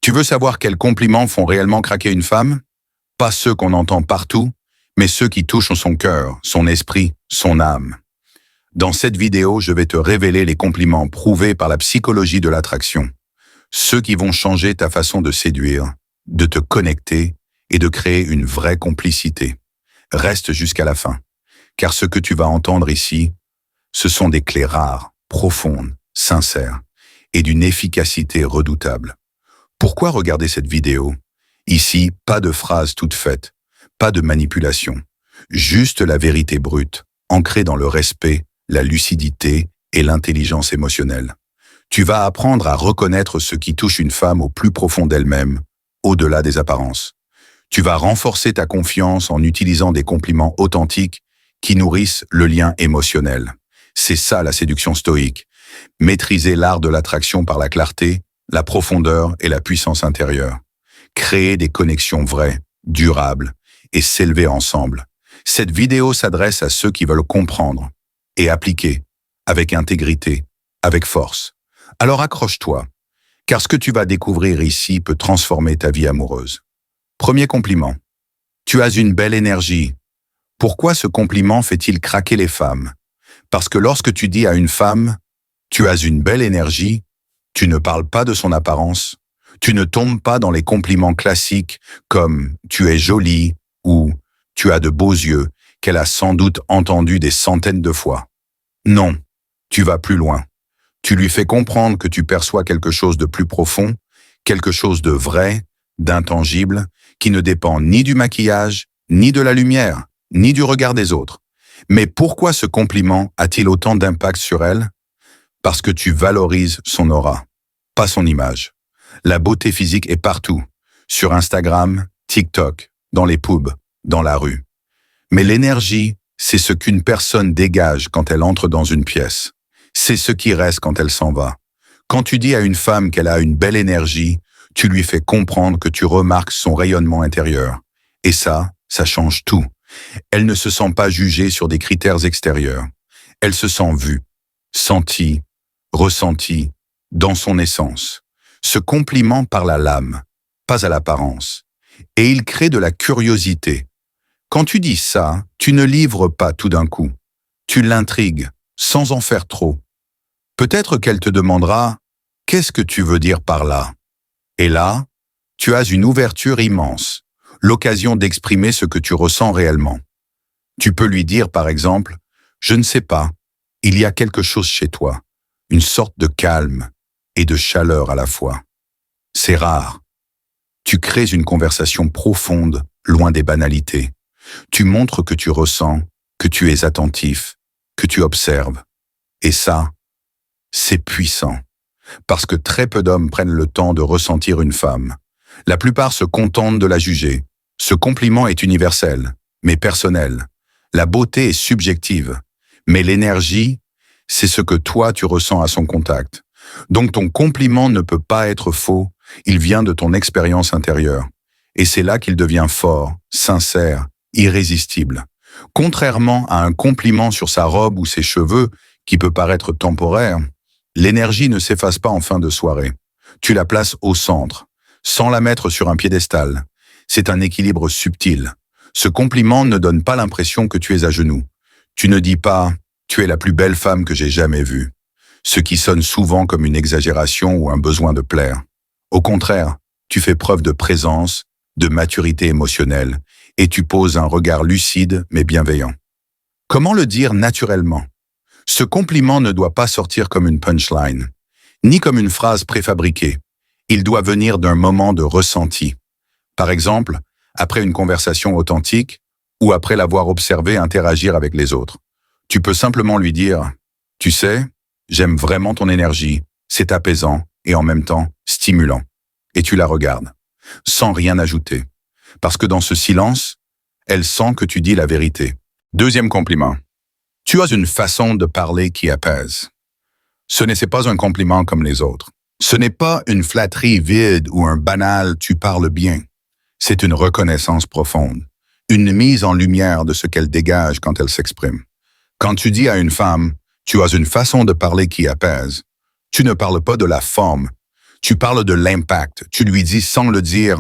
Tu veux savoir quels compliments font réellement craquer une femme? Pas ceux qu'on entend partout, mais ceux qui touchent son cœur, son esprit, son âme. Dans cette vidéo, je vais te révéler les compliments prouvés par la psychologie de l'attraction. Ceux qui vont changer ta façon de séduire, de te connecter et de créer une vraie complicité. Reste jusqu'à la fin, car ce que tu vas entendre ici, ce sont des clés rares, profondes, sincères et d'une efficacité redoutable. Pourquoi regarder cette vidéo? Ici, pas de phrases toutes faites, pas de manipulation, juste la vérité brute, ancrée dans le respect, la lucidité et l'intelligence émotionnelle. Tu vas apprendre à reconnaître ce qui touche une femme au plus profond d'elle-même, au-delà des apparences. Tu vas renforcer ta confiance en utilisant des compliments authentiques qui nourrissent le lien émotionnel. C'est ça la séduction stoïque. Maîtriser l'art de l'attraction par la clarté, la profondeur et la puissance intérieure. Créer des connexions vraies, durables et s'élever ensemble. Cette vidéo s'adresse à ceux qui veulent comprendre et appliquer avec intégrité, avec force. Alors accroche-toi, car ce que tu vas découvrir ici peut transformer ta vie amoureuse. Premier compliment. Tu as une belle énergie. Pourquoi ce compliment fait-il craquer les femmes? Parce que lorsque tu dis à une femme « tu as une belle énergie », tu ne parles pas de son apparence, tu ne tombes pas dans les compliments classiques comme « tu es jolie » ou « tu as de beaux yeux » qu'elle a sans doute entendu des centaines de fois. Non, tu vas plus loin. Tu lui fais comprendre que tu perçois quelque chose de plus profond, quelque chose de vrai, d'intangible, qui ne dépend ni du maquillage, ni de la lumière, ni du regard des autres. Mais pourquoi ce compliment a-t-il autant d'impact sur elle? Parce que tu valorises son aura, pas son image. La beauté physique est partout, sur Instagram, TikTok, dans les pubs, dans la rue. Mais l'énergie, c'est ce qu'une personne dégage quand elle entre dans une pièce. C'est ce qui reste quand elle s'en va. Quand tu dis à une femme qu'elle a une belle énergie, tu lui fais comprendre que tu remarques son rayonnement intérieur. Et ça change tout. Elle ne se sent pas jugée sur des critères extérieurs. Elle se sent vue, sentie, ressentie, dans son essence. Ce compliment parle à l'âme, pas à l'apparence. Et il crée de la curiosité. Quand tu dis ça, tu ne livres pas tout d'un coup. Tu l'intrigues, sans en faire trop. Peut-être qu'elle te demandera « Qu'est-ce que tu veux dire par là ?» Et là, tu as une ouverture immense, l'occasion d'exprimer ce que tu ressens réellement. Tu peux lui dire par exemple « Je ne sais pas, il y a quelque chose chez toi, une sorte de calme et de chaleur à la fois. C'est rare. » Tu crées une conversation profonde, loin des banalités. Tu montres que tu ressens, que tu es attentif, que tu observes. Et ça, c'est puissant. Parce que très peu d'hommes prennent le temps de ressentir une femme. La plupart se contentent de la juger. Ce compliment est universel, mais personnel. La beauté est subjective, mais l'énergie, c'est ce que toi tu ressens à son contact. Donc ton compliment ne peut pas être faux, il vient de ton expérience intérieure. Et c'est là qu'il devient fort, sincère, irrésistible. Contrairement à un compliment sur sa robe ou ses cheveux, qui peut paraître temporaire, l'énergie ne s'efface pas en fin de soirée. Tu la places au centre, sans la mettre sur un piédestal. C'est un équilibre subtil. Ce compliment ne donne pas l'impression que tu es à genoux. Tu ne dis pas « tu es la plus belle femme que j'ai jamais vue », ce qui sonne souvent comme une exagération ou un besoin de plaire. Au contraire, tu fais preuve de présence, de maturité émotionnelle, et tu poses un regard lucide mais bienveillant. Comment le dire naturellement? Ce compliment ne doit pas sortir comme une punchline, ni comme une phrase préfabriquée. Il doit venir d'un moment de ressenti. Par exemple, après une conversation authentique ou après l'avoir observé interagir avec les autres. Tu peux simplement lui dire « Tu sais, j'aime vraiment ton énergie, c'est apaisant et en même temps stimulant. » Et tu la regardes, sans rien ajouter. Parce que dans ce silence, elle sent que tu dis la vérité. Deuxième compliment. Tu as une façon de parler qui apaise. Ce n'est pas un compliment comme les autres. Ce n'est pas une flatterie vide ou un banal « tu parles bien ». C'est une reconnaissance profonde, une mise en lumière de ce qu'elle dégage quand elle s'exprime. Quand tu dis à une femme « tu as une façon de parler qui apaise », tu ne parles pas de la forme, Tu parles de l'impact. Tu lui dis sans le dire,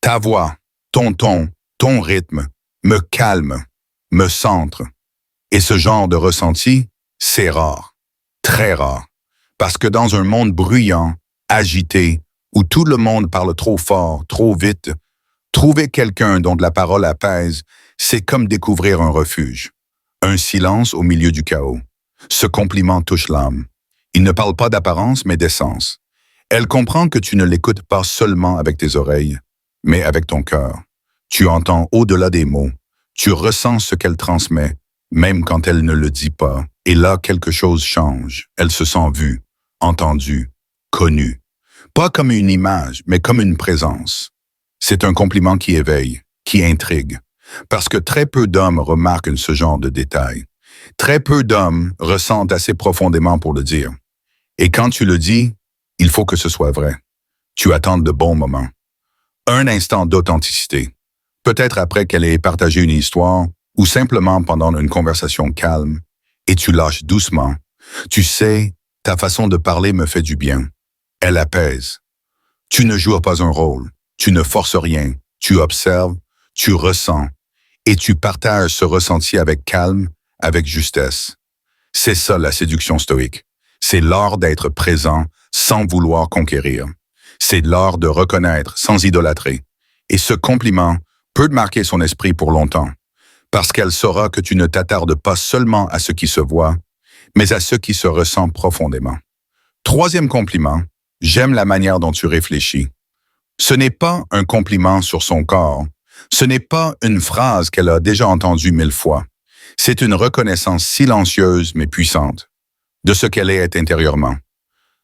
ta voix, ton ton, ton rythme me calme, me centre. Et ce genre de ressenti, c'est rare, très rare. Parce que dans un monde bruyant, agité, où tout le monde parle trop fort, trop vite, trouver quelqu'un dont la parole apaise, c'est comme découvrir un refuge. Un silence au milieu du chaos. Ce compliment touche l'âme. Il ne parle pas d'apparence, mais d'essence. Elle comprend que tu ne l'écoutes pas seulement avec tes oreilles, mais avec ton cœur. Tu entends au-delà des mots. Tu ressens ce qu'elle transmet, même quand elle ne le dit pas. Et là, quelque chose change. Elle se sent vue, entendue, connue. Pas comme une image, mais comme une présence. C'est un compliment qui éveille, qui intrigue. Parce que très peu d'hommes remarquent ce genre de détails. Très peu d'hommes ressentent assez profondément pour le dire. Et quand tu le dis, il faut que ce soit vrai. Tu attends de bons moments. Un instant d'authenticité. Peut-être après qu'elle ait partagé une histoire ou simplement pendant une conversation calme, et tu lâches doucement. Tu sais, ta façon de parler me fait du bien. Elle apaise. Tu ne joues pas un rôle. Tu ne forces rien. Tu observes, tu ressens. Et tu partages ce ressenti avec calme, avec justesse. C'est ça la séduction stoïque. C'est l'art d'être présent sans vouloir conquérir. C'est l'art de reconnaître sans idolâtrer. Et ce compliment peut marquer son esprit pour longtemps, parce qu'elle saura que tu ne t'attardes pas seulement à ce qui se voit, mais à ce qui se ressent profondément. Troisième compliment, j'aime la manière dont tu réfléchis. Ce n'est pas un compliment sur son corps. Ce n'est pas une phrase qu'elle a déjà entendue 1000 fois. C'est une reconnaissance silencieuse mais puissante de ce qu'elle est intérieurement.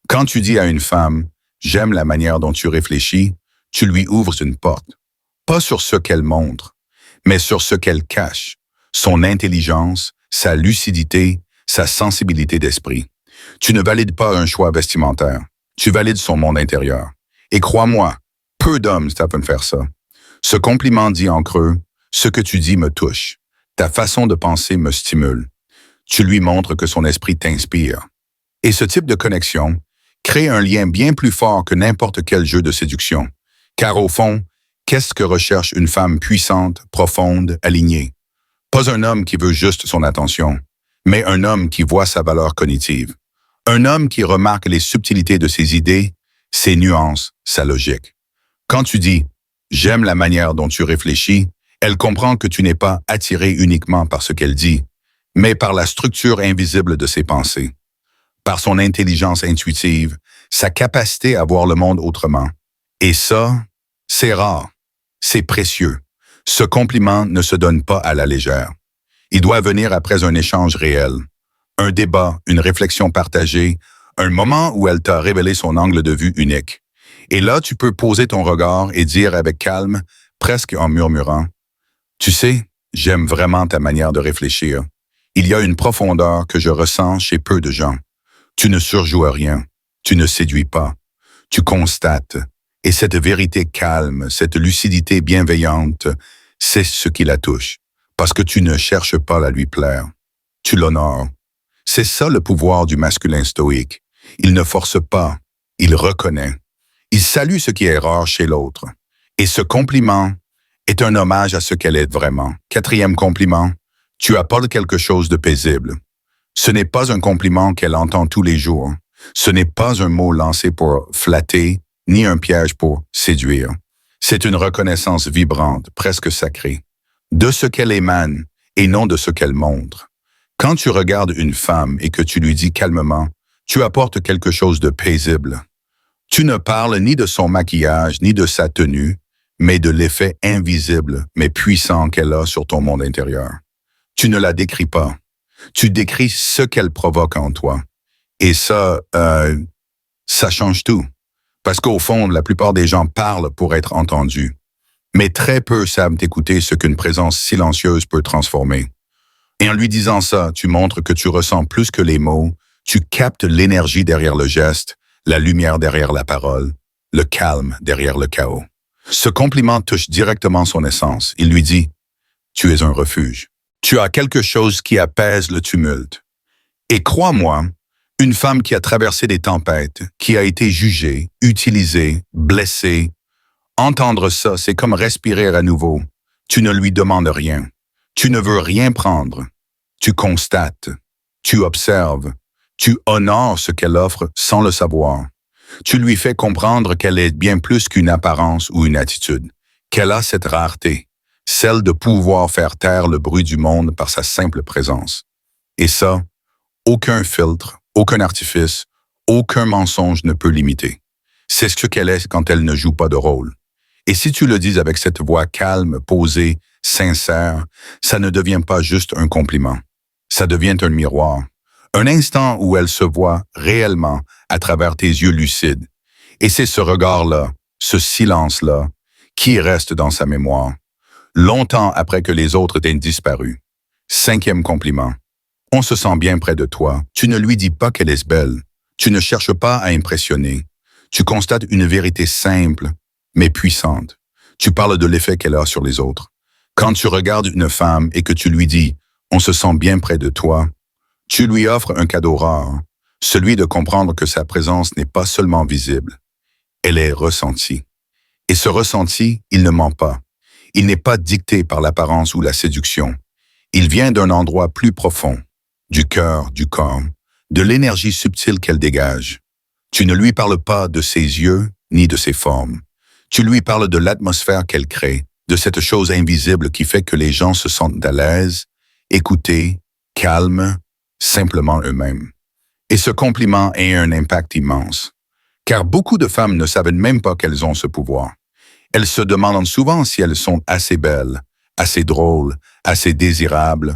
Quand tu dis à une femme « j'aime la manière dont tu réfléchis », tu lui ouvres une porte. Pas sur ce qu'elle montre, mais sur ce qu'elle cache, son intelligence, sa lucidité, sa sensibilité d'esprit. Tu ne valides pas un choix vestimentaire, tu valides son monde intérieur. Et crois-moi, peu d'hommes savent faire ça. Ce compliment dit en creux, ce que tu dis me touche, ta façon de penser me stimule. Tu lui montres que son esprit t'inspire. Et ce type de connexion crée un lien bien plus fort que n'importe quel jeu de séduction. Car au fond, qu'est-ce que recherche une femme puissante, profonde, alignée? Pas un homme qui veut juste son attention, mais un homme qui voit sa valeur cognitive. Un homme qui remarque les subtilités de ses idées, ses nuances, sa logique. Quand tu dis « j'aime la manière dont tu réfléchis », elle comprend que tu n'es pas attiré uniquement par ce qu'elle dit, mais par la structure invisible de ses pensées, par son intelligence intuitive, sa capacité à voir le monde autrement. Et ça, c'est rare, c'est précieux. Ce compliment ne se donne pas à la légère. Il doit venir après un échange réel, un débat, une réflexion partagée, un moment où elle t'a révélé son angle de vue unique. Et là, tu peux poser ton regard et dire avec calme, presque en murmurant, « Tu sais, j'aime vraiment ta manière de réfléchir. Il y a une profondeur que je ressens chez peu de gens. Tu ne surjoues rien, tu ne séduis pas, tu constates. Et cette vérité calme, cette lucidité bienveillante, c'est ce qui la touche. Parce que tu ne cherches pas à lui plaire. Tu l'honores. C'est ça le pouvoir du masculin stoïque. Il ne force pas, il reconnaît. Il salue ce qui est rare chez l'autre. Et ce compliment est un hommage à ce qu'elle est vraiment. Quatrième compliment, tu apportes quelque chose de paisible. Ce n'est pas un compliment qu'elle entend tous les jours. Ce n'est pas un mot lancé pour flatter, ni un piège pour séduire. C'est une reconnaissance vibrante, presque sacrée, de ce qu'elle émane et non de ce qu'elle montre. Quand tu regardes une femme et que tu lui dis calmement, tu apportes quelque chose de paisible. Tu ne parles ni de son maquillage, ni de sa tenue, mais de l'effet invisible, mais puissant qu'elle a sur ton monde intérieur. Tu ne la décris pas. Tu décris ce qu'elle provoque en toi. Et ça change tout. Parce qu'au fond, la plupart des gens parlent pour être entendus. Mais très peu savent écouter ce qu'une présence silencieuse peut transformer. Et en lui disant ça, tu montres que tu ressens plus que les mots, tu captes l'énergie derrière le geste, la lumière derrière la parole, le calme derrière le chaos. Ce compliment touche directement son essence. Il lui dit « Tu es un refuge. Tu as quelque chose qui apaise le tumulte. » Et crois-moi, Une femme qui a traversé des tempêtes, qui a été jugée, utilisée, blessée. Entendre ça, c'est comme respirer à nouveau. Tu ne lui demandes rien. Tu ne veux rien prendre. Tu constates. Tu observes. Tu honores ce qu'elle offre sans le savoir. Tu lui fais comprendre qu'elle est bien plus qu'une apparence ou une attitude, qu'elle a cette rareté, celle de pouvoir faire taire le bruit du monde par sa simple présence. Et ça, aucun filtre, aucun artifice, aucun mensonge ne peut l'imiter. C'est ce qu'elle est quand elle ne joue pas de rôle. Et si tu le dis avec cette voix calme, posée, sincère, ça ne devient pas juste un compliment. Ça devient un miroir. Un instant où elle se voit réellement à travers tes yeux lucides. Et c'est ce regard-là, ce silence-là, qui reste dans sa mémoire, longtemps après que les autres aient disparu. 5e compliment. On se sent bien près de toi. Tu ne lui dis pas qu'elle est belle. Tu ne cherches pas à impressionner. Tu constates une vérité simple, mais puissante. Tu parles de l'effet qu'elle a sur les autres. Quand tu regardes une femme et que tu lui dis « on se sent bien près de toi », tu lui offres un cadeau rare, celui de comprendre que sa présence n'est pas seulement visible, elle est ressentie. Et ce ressenti, il ne ment pas. Il n'est pas dicté par l'apparence ou la séduction. Il vient d'un endroit plus profond, du cœur, du corps, de l'énergie subtile qu'elle dégage. Tu ne lui parles pas de ses yeux ni de ses formes. Tu lui parles de l'atmosphère qu'elle crée, de cette chose invisible qui fait que les gens se sentent à l'aise, écoutés, calmes, simplement eux-mêmes. Et ce compliment a un impact immense, car beaucoup de femmes ne savent même pas qu'elles ont ce pouvoir. Elles se demandent souvent si elles sont assez belles, assez drôles, assez désirables,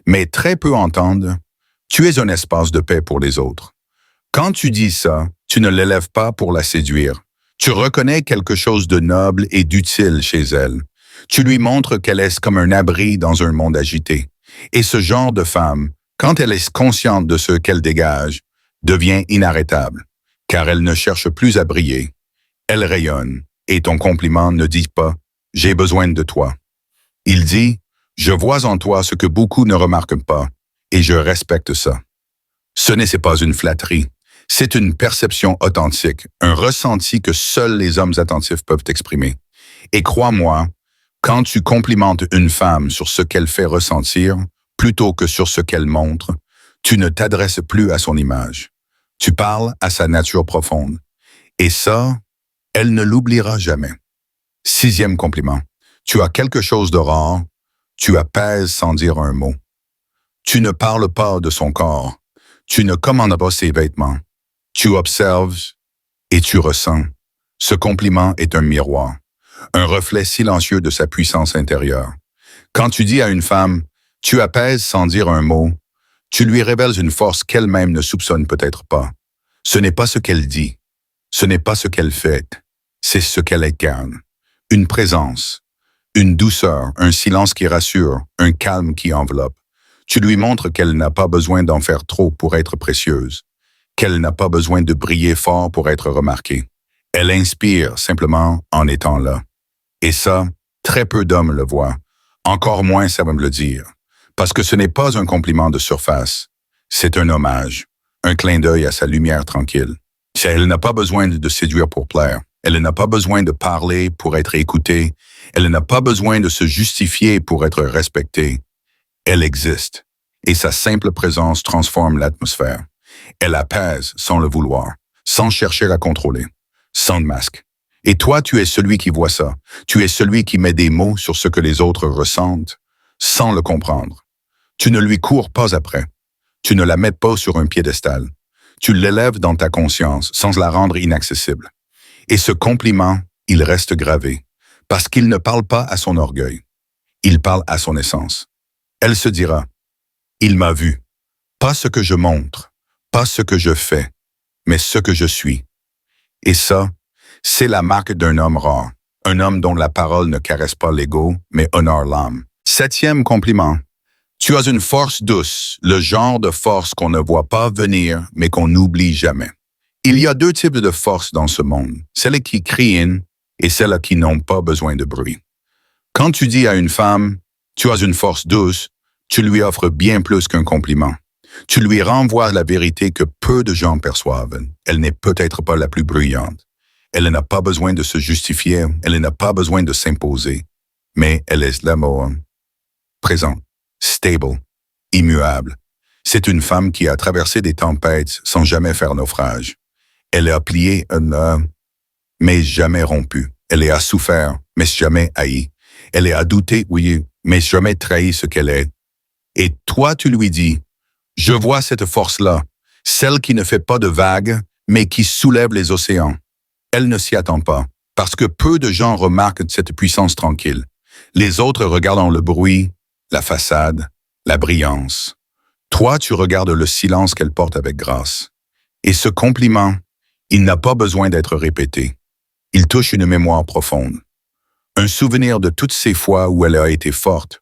mais très peu entendent « tu es un espace de paix pour les autres ». Quand tu dis ça, tu ne l'élèves pas pour la séduire. Tu reconnais quelque chose de noble et d'utile chez elle. Tu lui montres qu'elle est comme un abri dans un monde agité. Et ce genre de femme, quand elle est consciente de ce qu'elle dégage, devient inarrêtable, car elle ne cherche plus à briller. Elle rayonne, et ton compliment ne dit pas « j'ai besoin de toi ». Il dit « je vois en toi ce que beaucoup ne remarquent pas, et je respecte ça ». Ce n'est pas une flatterie, c'est une perception authentique, un ressenti que seuls les hommes attentifs peuvent exprimer. Et crois-moi, quand tu complimentes une femme sur ce qu'elle fait ressentir, plutôt que sur ce qu'elle montre, tu ne t'adresses plus à son image. Tu parles à sa nature profonde. Et ça, elle ne l'oubliera jamais. 6e compliment. Tu as quelque chose de rare, tu apaises sans dire un mot. Tu ne parles pas de son corps, tu ne commandes pas ses vêtements. Tu observes et tu ressens. Ce compliment est un miroir, un reflet silencieux de sa puissance intérieure. Quand tu dis à une femme « tu apaises sans dire un mot », tu lui révèles une force qu'elle-même ne soupçonne peut-être pas. Ce n'est pas ce qu'elle dit, ce n'est pas ce qu'elle fait, c'est ce qu'elle incarne. Une présence, une douceur, un silence qui rassure, un calme qui enveloppe. Tu lui montres qu'elle n'a pas besoin d'en faire trop pour être précieuse, qu'elle n'a pas besoin de briller fort pour être remarquée. Elle inspire simplement en étant là. Et ça, très peu d'hommes le voient. Encore moins savent me le dire. Parce que ce n'est pas un compliment de surface. C'est un hommage, un clin d'œil à sa lumière tranquille. Elle n'a pas besoin de séduire pour plaire. Elle n'a pas besoin de parler pour être écoutée. Elle n'a pas besoin de se justifier pour être respectée. Elle existe. Et sa simple présence transforme l'atmosphère. Elle apaise sans le vouloir, sans chercher à contrôler, sans masque. Et toi, tu es celui qui voit ça. Tu es celui qui met des mots sur ce que les autres ressentent, sans le comprendre. Tu ne lui cours pas après. Tu ne la mets pas sur un piédestal. Tu l'élèves dans ta conscience, sans la rendre inaccessible. Et ce compliment, il reste gravé, parce qu'il ne parle pas à son orgueil. Il parle à son essence. Elle se dira, « Il m'a vu. Pas ce que je montre, pas ce que je fais, mais ce que je suis. » Et ça, c'est la marque d'un homme rare, un homme dont la parole ne caresse pas l'ego, mais honore l'âme. 7e compliment. Tu as une force douce, le genre de force qu'on ne voit pas venir, mais qu'on n'oublie jamais. Il y a 2 types de force dans ce monde, celles qui crient et celles qui n'ont pas besoin de bruit. Quand tu dis à une femme « tu as une force douce », tu lui offres bien plus qu'un compliment. Tu lui renvoies la vérité que peu de gens perçoivent. Elle n'est peut-être pas la plus bruyante. Elle n'a pas besoin de se justifier, elle n'a pas besoin de s'imposer. Mais elle est l'amour, présente, stable, immuable. C'est une femme qui a traversé des tempêtes sans jamais faire naufrage. Elle a plié mais jamais rompu. Elle a souffert, mais jamais haï. Elle a douté, oui, mais jamais trahi ce qu'elle est. Et toi, tu lui dis, je vois cette force-là, celle qui ne fait pas de vagues, mais qui soulève les océans. Elle ne s'y attend pas, parce que peu de gens remarquent cette puissance tranquille. Les autres regardent le bruit, la façade, la brillance. Toi, tu regardes le silence qu'elle porte avec grâce. Et ce compliment, il n'a pas besoin d'être répété. Il touche une mémoire profonde. Un souvenir de toutes ces fois où elle a été forte,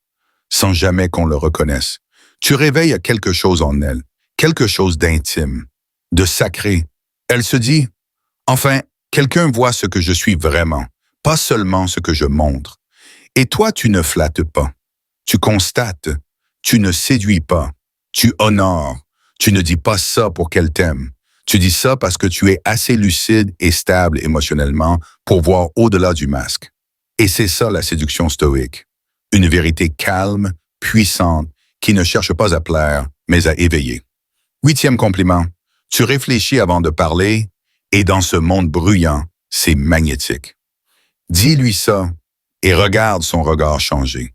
sans jamais qu'on le reconnaisse. Tu réveilles quelque chose en elle, quelque chose d'intime, de sacré. Elle se dit, enfin, quelqu'un voit ce que je suis vraiment, pas seulement ce que je montre. Et toi, tu ne flattes pas. Tu constates, tu ne séduis pas, tu honores. Tu ne dis pas ça pour qu'elle t'aime. Tu dis ça parce que tu es assez lucide et stable émotionnellement pour voir au-delà du masque. Et c'est ça la séduction stoïque. Une vérité calme, puissante, qui ne cherche pas à plaire, mais à éveiller. 8e compliment. Tu réfléchis avant de parler, et dans ce monde bruyant, c'est magnétique. Dis-lui ça, et regarde son regard changer.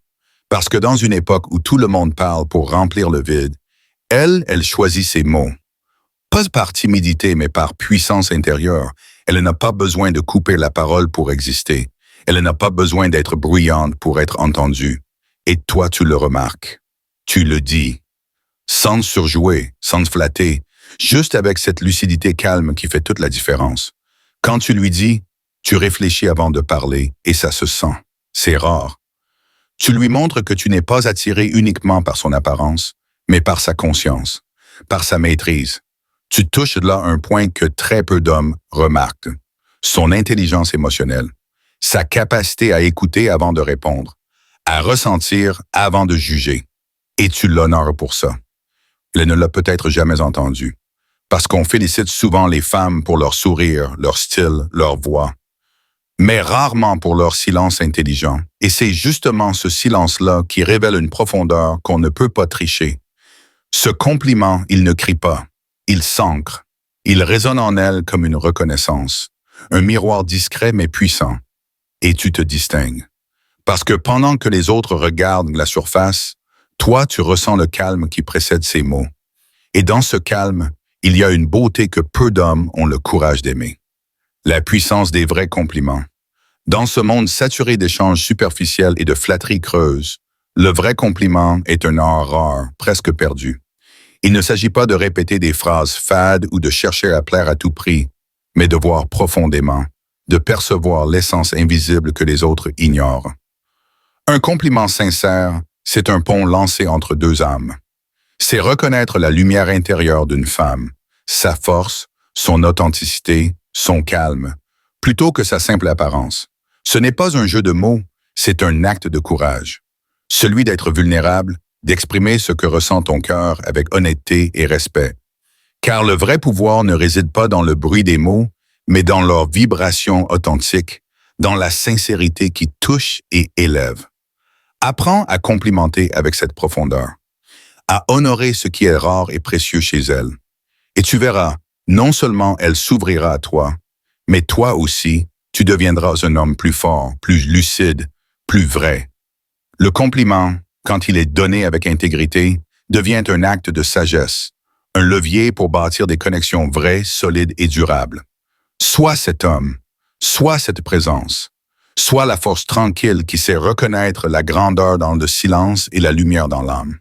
Parce que dans une époque où tout le monde parle pour remplir le vide, elle choisit ses mots. Pas par timidité, mais par puissance intérieure. Elle n'a pas besoin de couper la parole pour exister. Elle n'a pas besoin d'être bruyante pour être entendue. Et toi, tu le remarques. Tu le dis. Sans surjouer, sans te flatter, juste avec cette lucidité calme qui fait toute la différence. Quand tu lui dis, tu réfléchis avant de parler et ça se sent. C'est rare. Tu lui montres que tu n'es pas attiré uniquement par son apparence, mais par sa conscience, par sa maîtrise. Tu touches là un point que très peu d'hommes remarquent. Son intelligence émotionnelle, sa capacité à écouter avant de répondre, à ressentir avant de juger. Et tu l'honores pour ça. Elle ne l'a peut-être jamais entendu. Parce qu'on félicite souvent les femmes pour leur sourire, leur style, leur voix, mais rarement pour leur silence intelligent. Et c'est justement ce silence-là qui révèle une profondeur qu'on ne peut pas tricher. Ce compliment, il ne crie pas, il s'ancre. Il résonne en elle comme une reconnaissance, un miroir discret mais puissant. Et tu te distingues. Parce que pendant que les autres regardent la surface, toi, tu ressens le calme qui précède ces mots. Et dans ce calme, il y a une beauté que peu d'hommes ont le courage d'aimer. La puissance des vrais compliments. Dans ce monde saturé d'échanges superficiels et de flatteries creuses, le vrai compliment est un art rare, presque perdu. Il ne s'agit pas de répéter des phrases fades ou de chercher à plaire à tout prix, mais de voir profondément, de percevoir l'essence invisible que les autres ignorent. Un compliment sincère, c'est un pont lancé entre deux âmes. C'est reconnaître la lumière intérieure d'une femme, sa force, son authenticité, son calme, plutôt que sa simple apparence. Ce n'est pas un jeu de mots, c'est un acte de courage. Celui d'être vulnérable, d'exprimer ce que ressent ton cœur avec honnêteté et respect. Car le vrai pouvoir ne réside pas dans le bruit des mots, mais dans leur vibration authentique, dans la sincérité qui touche et élève. Apprends à complimenter avec cette profondeur, à honorer ce qui est rare et précieux chez elle. Et tu verras, non seulement elle s'ouvrira à toi, mais toi aussi, tu deviendras un homme plus fort, plus lucide, plus vrai. Le compliment, quand il est donné avec intégrité, devient un acte de sagesse, un levier pour bâtir des connexions vraies, solides et durables. Sois cet homme, sois cette présence, sois la force tranquille qui sait reconnaître la grandeur dans le silence et la lumière dans l'âme.